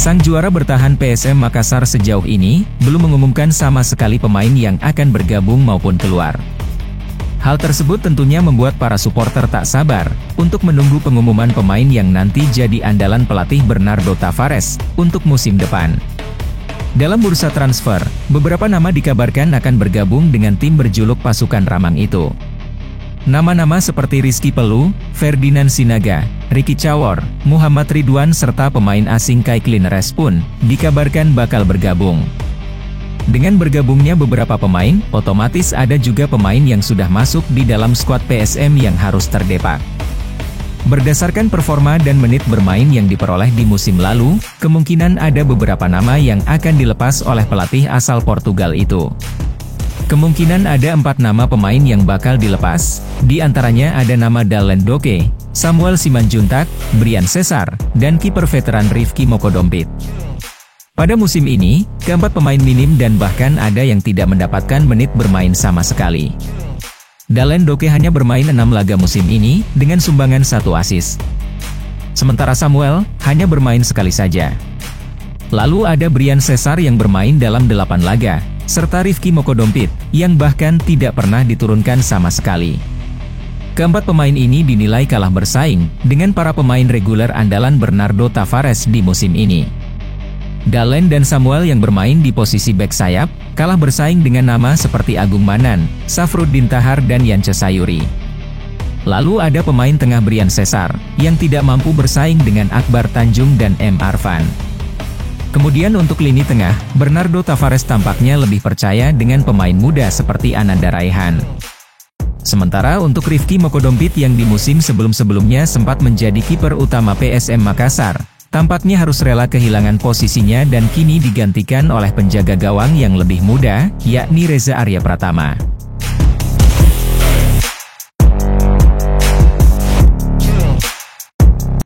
Sang juara bertahan PSM Makassar sejauh ini, belum mengumumkan sama sekali pemain yang akan bergabung maupun keluar. Hal tersebut tentunya membuat para supporter tak sabar, untuk menunggu pengumuman pemain yang nanti jadi andalan pelatih Bernardo Tavares, untuk musim depan. Dalam bursa transfer, beberapa nama dikabarkan akan bergabung dengan tim berjuluk Pasukan Ramang itu. Nama-nama seperti Rizky Pelu, Ferdinand Sinaga, Ricky Cawor, Muhammad Ridwan serta pemain asing Kaiklin Res pun dikabarkan bakal bergabung. Dengan bergabungnya beberapa pemain, otomatis ada juga pemain yang sudah masuk di dalam skuad PSM yang harus terdepak. Berdasarkan performa dan menit bermain yang diperoleh di musim lalu, kemungkinan ada beberapa nama yang akan dilepas oleh pelatih asal Portugal itu. Kemungkinan ada 4 nama pemain yang bakal dilepas, di antaranya ada nama Dalen Doke, Samuel Simanjuntak, Brian Cesar, dan kiper veteran Rifki Mokodompit. Pada musim ini, keempat pemain minim dan bahkan ada yang tidak mendapatkan menit bermain sama sekali. Dalen Doke hanya bermain 6 laga musim ini, dengan sumbangan 1 assist. Sementara Samuel, hanya bermain sekali saja. Lalu ada Brian Cesar yang bermain dalam 8 laga, serta Rifki Mokodompit, yang bahkan tidak pernah diturunkan sama sekali. Keempat pemain ini dinilai kalah bersaing, dengan para pemain reguler andalan Bernardo Tavares di musim ini. Dalen dan Samuel yang bermain di posisi bek sayap, kalah bersaing dengan nama seperti Agung Manan, Safruddin Tahar dan Yance Sayuri. Lalu ada pemain tengah Brian Cesar, yang tidak mampu bersaing dengan Akbar Tanjung dan M. Arfan. Kemudian untuk lini tengah, Bernardo Tavares tampaknya lebih percaya dengan pemain muda seperti Ananda Raihan. Sementara untuk Rifki Mokodompit yang di musim sebelum-sebelumnya sempat menjadi kiper utama PSM Makassar, tampaknya harus rela kehilangan posisinya dan kini digantikan oleh penjaga gawang yang lebih muda, yakni Reza Arya Pratama.